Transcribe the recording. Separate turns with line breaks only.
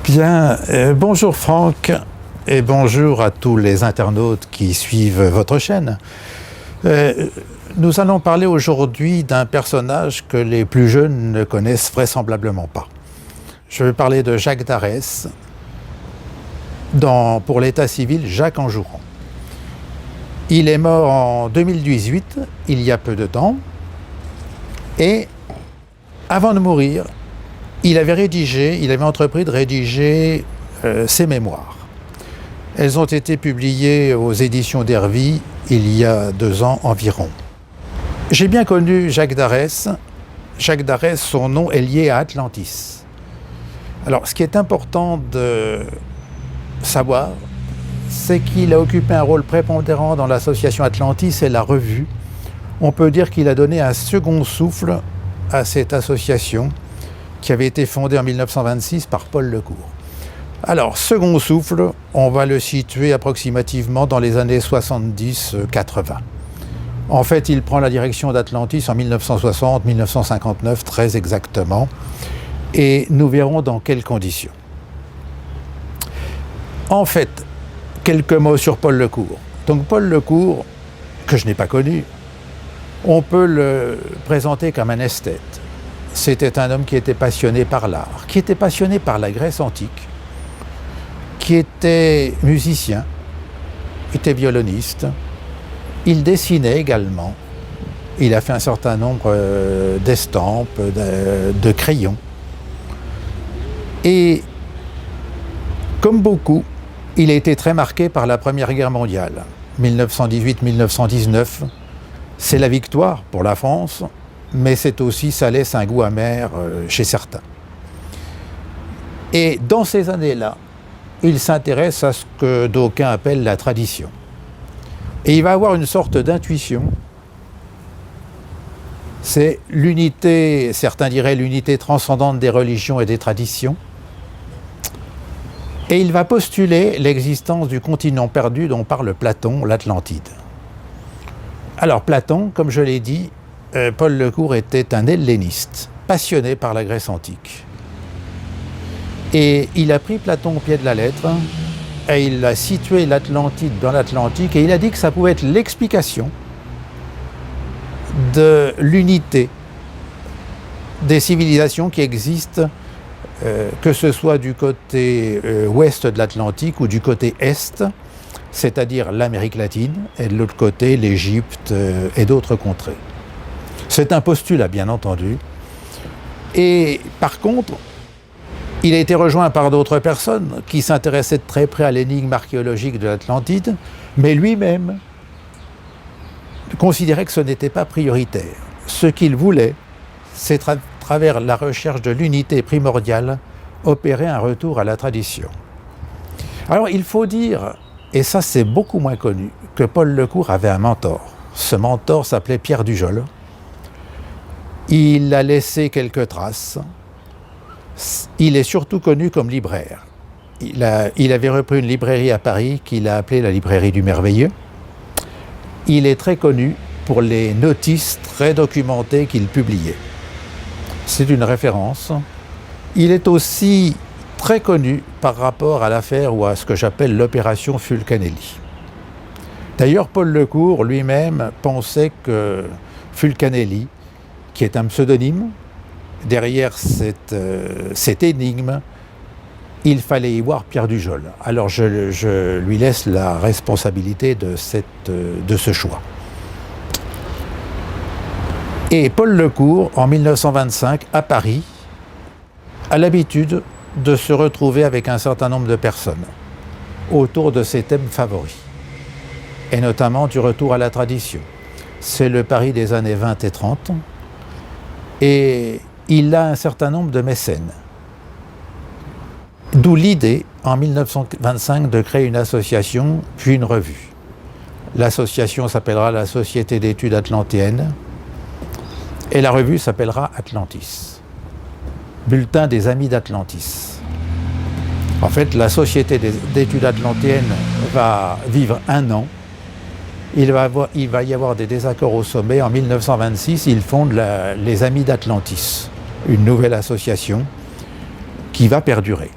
Bien, bonjour Franck et bonjour à tous les internautes qui suivent votre chaîne. Nous allons parler aujourd'hui d'un personnage que les plus jeunes ne connaissent vraisemblablement pas. Je vais parler de Jacques d'Arès, pour l'état civil Jacques Enjouran. Il est mort en 2018, il y a peu de temps, et avant de mourir, il avait entrepris de rédiger ses mémoires. Elles ont été publiées aux éditions d'Hervy il y a 2 ans environ. J'ai bien connu Jacques d'Arès. Jacques d'Arès, son nom est lié à Atlantis. Alors, ce qui est important de savoir, c'est qu'il a occupé un rôle prépondérant dans l'association Atlantis et la revue. On peut dire qu'il a donné un second souffle à cette association qui avait été fondée en 1926 par Paul Lecourt. Alors, second souffle, on va le situer approximativement dans les années 70-80. En fait, il prend la direction d'Atlantis en 1960-1959, très exactement, et nous verrons dans quelles conditions. En fait, quelques mots sur Paul Lecourt. Donc Paul Lecourt, que je n'ai pas connu, on peut le présenter comme un esthète. C'était un homme qui était passionné par l'art, qui était passionné par la Grèce antique, qui était musicien, était violoniste. Il dessinait également. Il a fait un certain nombre d'estampes, de crayons. Et comme beaucoup, il a été très marqué par la Première Guerre mondiale. 1918-1919, c'est la victoire pour la France, mais ça laisse un goût amer chez certains. Et dans ces années-là, il s'intéresse à ce que d'aucuns appellent la tradition. Et il va avoir une sorte d'intuition. C'est l'unité, certains diraient l'unité transcendante des religions et des traditions. Et il va postuler l'existence du continent perdu dont parle Platon, l'Atlantide. Alors Platon, comme je l'ai dit, Paul Lecourt était un helléniste, passionné par la Grèce antique. Et il a pris Platon au pied de la lettre, et il a situé l'Atlantide dans l'Atlantique, et il a dit que ça pouvait être l'explication de l'unité des civilisations qui existent, que ce soit du côté ouest de l'Atlantique ou du côté est, c'est-à-dire l'Amérique latine, et de l'autre côté l'Égypte et d'autres contrées. C'est un postulat, bien entendu. Et par contre, il a été rejoint par d'autres personnes qui s'intéressaient de très près à l'énigme archéologique de l'Atlantide, mais lui-même considérait que ce n'était pas prioritaire. Ce qu'il voulait, c'est à travers la recherche de l'unité primordiale, opérer un retour à la tradition. Alors il faut dire, et ça c'est beaucoup moins connu, que Paul Lecourt avait un mentor. Ce mentor s'appelait Pierre Dujol. Il a laissé quelques traces. Il est surtout connu comme libraire. Il avait repris une librairie à Paris qu'il a appelée la librairie du merveilleux. Il est très connu pour les notices très documentées qu'il publiait. C'est une référence. Il est aussi très connu par rapport à l'affaire ou à ce que j'appelle l'opération Fulcanelli. D'ailleurs, Paul Lecourt lui-même pensait que Fulcanelli, qui est un pseudonyme, derrière cette énigme, il fallait y voir Pierre Dujol. Alors je lui laisse la responsabilité de ce choix. Et Paul Lecourt, en 1925, à Paris, a l'habitude de se retrouver avec un certain nombre de personnes autour de ses thèmes favoris, et notamment du retour à la tradition. C'est le Paris des années 20 et 30, et il a un certain nombre de mécènes. D'où l'idée, en 1925, de créer une association, puis une revue. L'association s'appellera la Société d'études atlantéennes, et la revue s'appellera Atlantis, Bulletin des Amis d'Atlantis. En fait, la Société d'études atlantéennes va vivre 1 an. Il va y avoir des désaccords au sommet. En 1926, ils fondent les Amis d'Atlantis, une nouvelle association qui va perdurer.